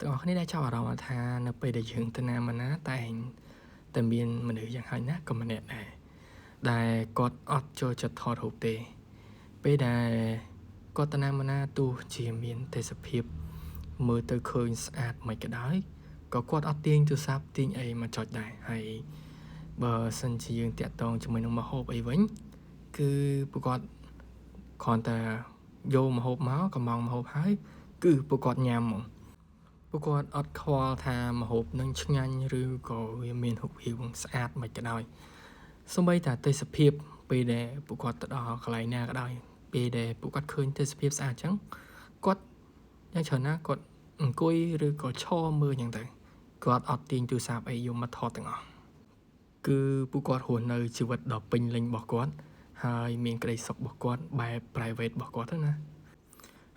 ទាំងអស់គ្នាដែលចាប់អារម្មណ៍ថានៅពេលដែលយើងទៅណាមកណាតែមានមនុស្សយ៉ាងហោចណាស់ក៏ម្នាក់ដែរដែលគាត់អត់ចូលចិត្តថតរូបទេពេលដែលគាត់ទៅណាមកណាទោះជាមានទេសភាពមើលទៅឃើញស្អាតមិនក៏ដោយក៏គាត់អត់ទាញទូរស័ព្ទទាញអីមកចុចដែរហើយបើសិនជាយើងតាក់ទងជាមួយនឹងម្ហូបអីវិញគឺពួកគាត់គ្រាន់តែយកម្ហូបមកកំងម្ហូបហើយគឺពួកគាត់ញ៉ាំហ្មងពួកគាត់អត់ខ្វល់ថាម្ហូបនឹងឆ្ងាញ់ឬក៏វាមានរូបភាពស្អាតមិនក៏ដោយសូម្បីតែទេសភាពពេលដែលពួកគាត់ទៅដល់កន្លែងណាក៏ដោយពេលដែលពួកគាត់ឃើញទេសភាពស្អាតអញ្ចឹងគាត់យ៉ាងច្រើនណាស់គាត់អង្គុយឬក៏ឈរមើលអញ្ចឹងទៅគាត់អត់ទាញទូរស័ព្ទអីយកមកថតទាំងអស់គឺពួកគាត់រស់នៅជីវិតដ៏ពេញលេញរបស់គាត់ហើយមានក្តីសុខរបស់គាត់បែប private របស់គាត់ទៅណា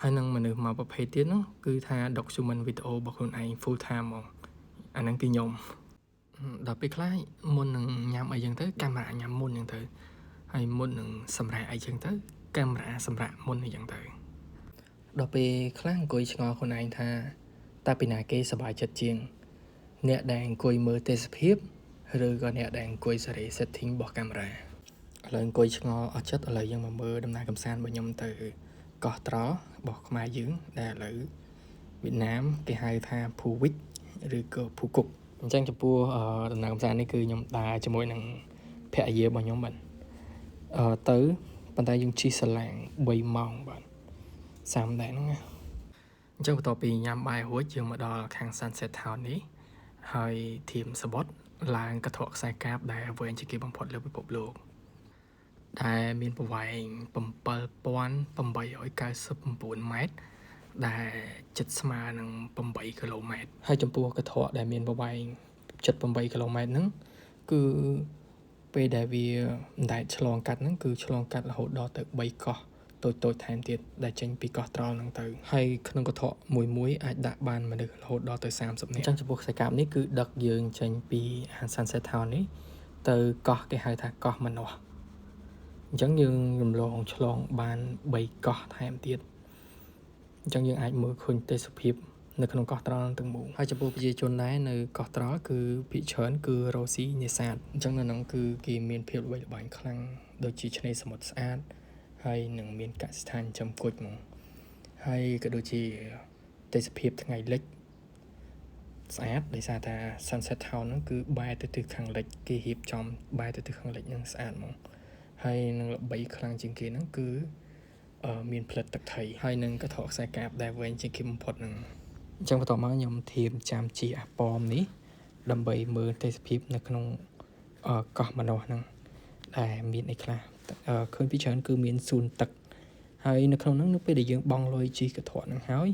ហើយនឹងមនុស្សមកប្រភេទទៀតហ្នឹងគឺថា document video របស់ខ្លួនឯង full time ហ្មងអាហ្នឹងគឺខ្ញុំដល់ពេលខ្លះមុននឹងញ៉ាំអីចឹងទៅកាមេរ៉ាញ៉ាំមុនចឹងទៅហើយមុននឹងសម្រាប់អីចឹងទៅកាមេរ៉ាសម្រាប់មុនអីចឹងទៅដល់ពេលខ្លះអង្គុយឆ្ងល់ខ្លួនឯងថាតើពីណាគេសប្បាយចិត្តជាងអ្នកដែលអង្គុយមើលទេសភាពឬក៏អ្នកដែលអង្គុយសេរី setting របស់កាមេរ៉ាឥឡូវអង្គុយឆ្ងល់អស់ចិត្តឥឡូវយើងមកមើលដំណើរកម្សាន្តរបស់ខ្ញុំទៅកោះត្រល់របស់ខ្មែរយើងដែលឥឡូវវៀតណាមគេហៅថាភូវិចឬក៏ភូគុកអញ្ចឹងចំពោះដំណើរកម្សាន្តនេះគឺខ្ញុំដើរជាមួយនឹងភរិយារបស់ខ្ញុំបាទទៅប៉ុន្តែយើងជិះសាឡាង3ម៉ោងបាទ30ដែរហ្នឹងណាអញ្ចឹងបន្ទាប់ពីញ៉ាំបាយរួចយើងមកដល់ខាង Sunset Town នេះហើយធៀមសបុតឡើងកន្ត្រកខ្សែកាបដែលវែងជាងគេបំផុតលើពិភពលោកដែលមានប្រវែង7899ម៉ែត្រដែលជិតស្មើនឹង8គីឡូម៉ែត្រហើយចំពោះកន្ត្រកដែលមានប្រវែង78គីឡូម៉ែត្រហ្នឹងគឺពេលដែលវាមិនដែលឆ្លងកាត់ហ្នឹងគឺឆ្លងកាត់រហូតដល់ទៅ3កោះតូចថែមទៀតដែលចេញពីកោះត្រល់ហ្នឹងទៅហើយក្នុងកន្ត្រកមួយអាចដាក់បានមនុស្សរហូតដល់ទៅ30នាក់អញ្ចឹងចំពោះខ្សែកាបនេះគឺដឹកយើងចេញពីហាង Sunset Town នេះទៅកោះគេហៅថាកោះមនោះអញ្ចឹងយើងរំលងឆ្លងបាន3កោះថែមទៀតអញ្ចឹងយើងអាចមើលឃើញទេសភាពនៅក្នុងកោះត្រល់ទាំងមូលហើយចំពោះប្រជាជនដែរនៅកោះត្រល់គឺភាគច្រើនគឺរស់ស៊ីនេសាទអញ្ចឹងនៅហ្នឹងគឺគេមានភាពល្បីល្បាញខ្លាំងដូចជាឆ្នេរសមុទ្រស្អាតហើយនឹងមានកសិដ្ឋានចំគុជហ្មងហើយក៏ដូចជាទេសភាពថ្ងៃលិចស្អាតដោយសារថា Sunset Town ហ្នឹងគឺបែរទៅទិសខាងលិចគេរៀបចំបែរទៅទិសខាងលិចហ្នឹងស្អាតហ្មងហើយនឹងល្បីខ្លាំងជាងគេហ្នឹងគឺមានផ្លិតទឹកថៃហើយនឹងកន្ត្រកខ្សែកាបដែលវែងជាងគេបំផុតហ្នឹងអញ្ចឹងបន្ទាប់មកខ្ញុំធៀមចាំជាអាប៉មនេះដើម្បីមើលទេសភាពនៅក្នុងកោះមនោះហ្នឹងដែលមានអីខ្លះឃើញពីច្រើនគឺមានសួនទឹកហើយនៅក្នុងហ្នឹងនៅពេលដែលយើងបង់លុយជិះកន្ត្រកហ្នឹងហើយ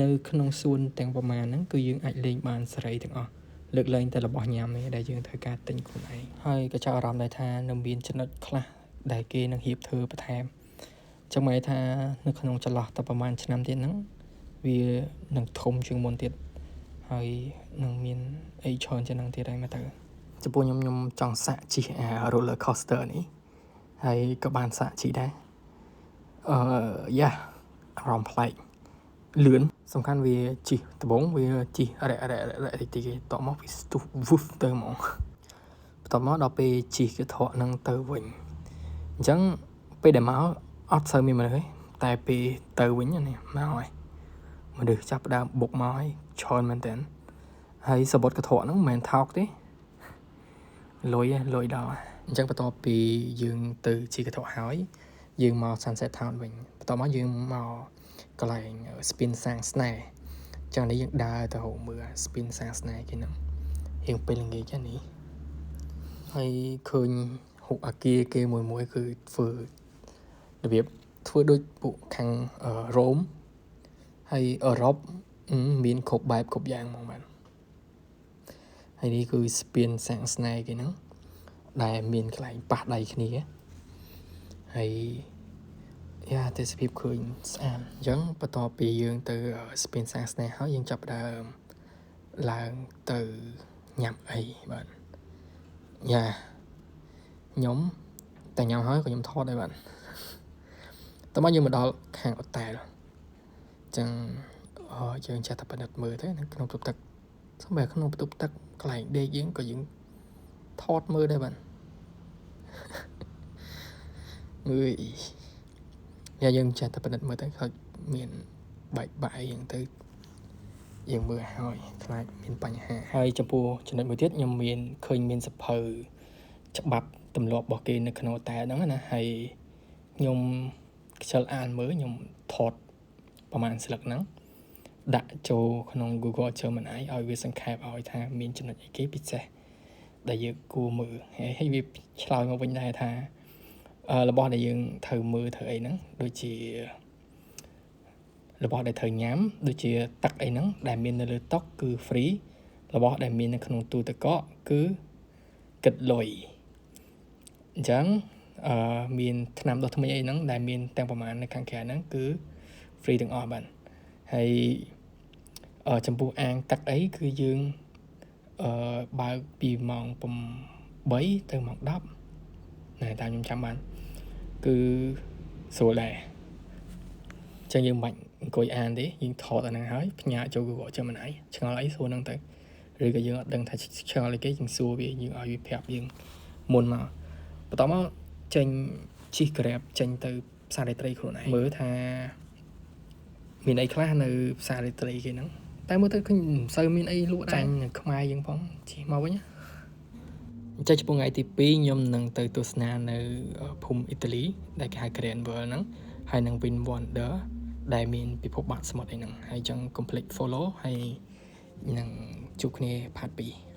នៅក្នុងសួនទាំងប្រមាណហ្នឹងគឺយើងអាចលេងបានសេរីទាំងអស់លើកលែងតែរបស់ញ៉ាំទេដែលយើងត្រូវការទិញខ្លួនឯងហើយក៏ចាប់អារម្មណ៍ដែរថានៅមានចំណុចខ្លះដែលគេនឹងរៀបធ្វើបន្ថែមចឹងមកថានៅក្នុងចន្លោះតែប្រហែលឆ្នាំទៀតហ្នឹងវានឹងធំជាងមុនទៀតហើយនឹងមានអីច្រើនជាងហ្នឹងទៀតហើយមកទៅចំពោះខ្ញុំចង់សាកជិះroller coaster នេះហើយក៏បានសាកជិះដែរយ៉ាអារម្មណ៍ប្លែកលឿនសំខាន់វាជិះដំបងវាជិះរ៉តិចតិចគេតមកវាស្ទុះវឹសទៅហ្មងបន្ទាប់មកដល់ពេលជិះកន្ត្រកហ្នឹងទៅវិញអញ្ចឹងពេលដែលមកអត់សូវមានមនុស្សទេតែពេលទៅវិញនេះមកហើយមនុស្សចាប់ដើមបុកមកហើយច្រើនមែនតើហើយសបុតកន្ត្រកហ្នឹងមិនមែនថោកទេលុយដល់អញ្ចឹងបន្ទាប់ពីយើងទៅជិះកន្ត្រកហើយយើងមក Sunset Town វិញបន្ទាប់មកយើងមកកន្លែង Spin សាងស្នេហ៍ចឹងនេះយើងដើរទៅមើល Spin សាងស្នេហ៍គេហ្នឹងរៀងពេលល្ងាចនេះហើយឃើញរូបអាគារគេមួយគឺធ្វើរបៀបធ្វើដូចពួកខាងរ៉ូមហើយអឺរ៉ុបមានគ្រប់បែបគ្រប់យ៉ាងហ្មងបាទហើយនេះគឺ Spin សាងស្នេហ៍គេហ្នឹងដែលមានកន្លែងប៉ះដៃគ្នាហើយយ៉ាទេសភាពឃើញស្អាតអញ្ចឹងបន្ទាប់ពីយើងទៅ Spin សាងស្នេហ៍ហើយយើងចាប់ដើមឡើងទៅញ៉ាំអីបាទយ៉ាខ្ញុំតែញ៉ាំហើយក៏ខ្ញុំថតដែរបាទតោះមកយើងមកដល់ខាងហូតែលអញ្ចឹង យើងចាស់តែបណិតមើលទៅនៅក្នុងបន្ទប់ទឹកសម្រាប់ក្នុងបន្ទប់ទឹកកន្លែងដេកយើងក៏យើងថតមើលដែរបាទអើយយើងចាស់តែបណិតមើលទៅឃើញមានបែកយ៉ាងទៅយើងមើលហើយខ្លាចមានបញ្ហាហើយចំពោះចំណុចមួយទៀតខ្ញុំមានឃើញមានសភៅច្បាប់ទម្លាប់របស់គេនៅក្នុងតែហ្នឹងណាហើយខ្ញុំខ្ជិលអានមើលខ្ញុំថតប្រហែលស្លឹកហ្នឹងដាក់ចូលក្នុង Google Gemini ឲ្យវាសង្ខេបឲ្យថាមានចំណុចអីគេពិសេសដែលយើងគួរមើលហើយវាឆ្លើយមកវិញដែរថារបស់ដែលយើងត្រូវមើលត្រូវអីហ្នឹងដូចជារបស់ដែលត្រូវញ៉ាំដូចជាទឹកអីហ្នឹងដែលមាននៅលើតុគឺ free របស់ដែលមាននៅក្នុងទូទឹកកកគឺគិតលុយអញ្ចឹងមានថ្នាំដុសធ្មេញអីហ្នឹងដែលមានទាំងប្រមាណនៅខាងក្រៅហ្នឹងគឺ free ទាំងអស់បាទហើយចំពោះអាងទឹកអីគឺយើងបើកពីម៉ោង8ទៅម៉ោង10ណែតាមខ្ញុំចាំបានគឺស្រួលដែរចឹងយើងមិនបាច់អង្គុយអានទេយើងថតអាហ្នឹងហើយផ្ញើចូល Google Gemini ឆ្ងល់អីសួរហ្នឹងទៅឬក៏យើងអត់ដឹងថាឆ្ងល់អីគេយើងសួរវាយើងឲ្យវាប្រាប់យើងមុនមកបន្តមកចេញជិះ Grab ចេញទៅផ្សាររាត្រីខ្លួនឯងមើលថាមានអីខ្លះនៅផ្សាររាត្រីគេហ្នឹងតែមើលទៅឃើញមិនសូវមានអីលក់ដែរចាញ់នឹងខ្មែរយើងផងជិះមកវិញអញ្ចឹងចំពោះថ្ងៃទី2ខ្ញុំនឹងទៅទស្សនានៅភូមិអ៊ីតាលីដែលគេហៅ Grand World ហ្នឹងហើយនឹង Win Wonder ដែលមានពិភពបាតសមុទ្រអីហ្នឹងហើយចឹង complete follow ហើយនឹងជួបគ្នា part 2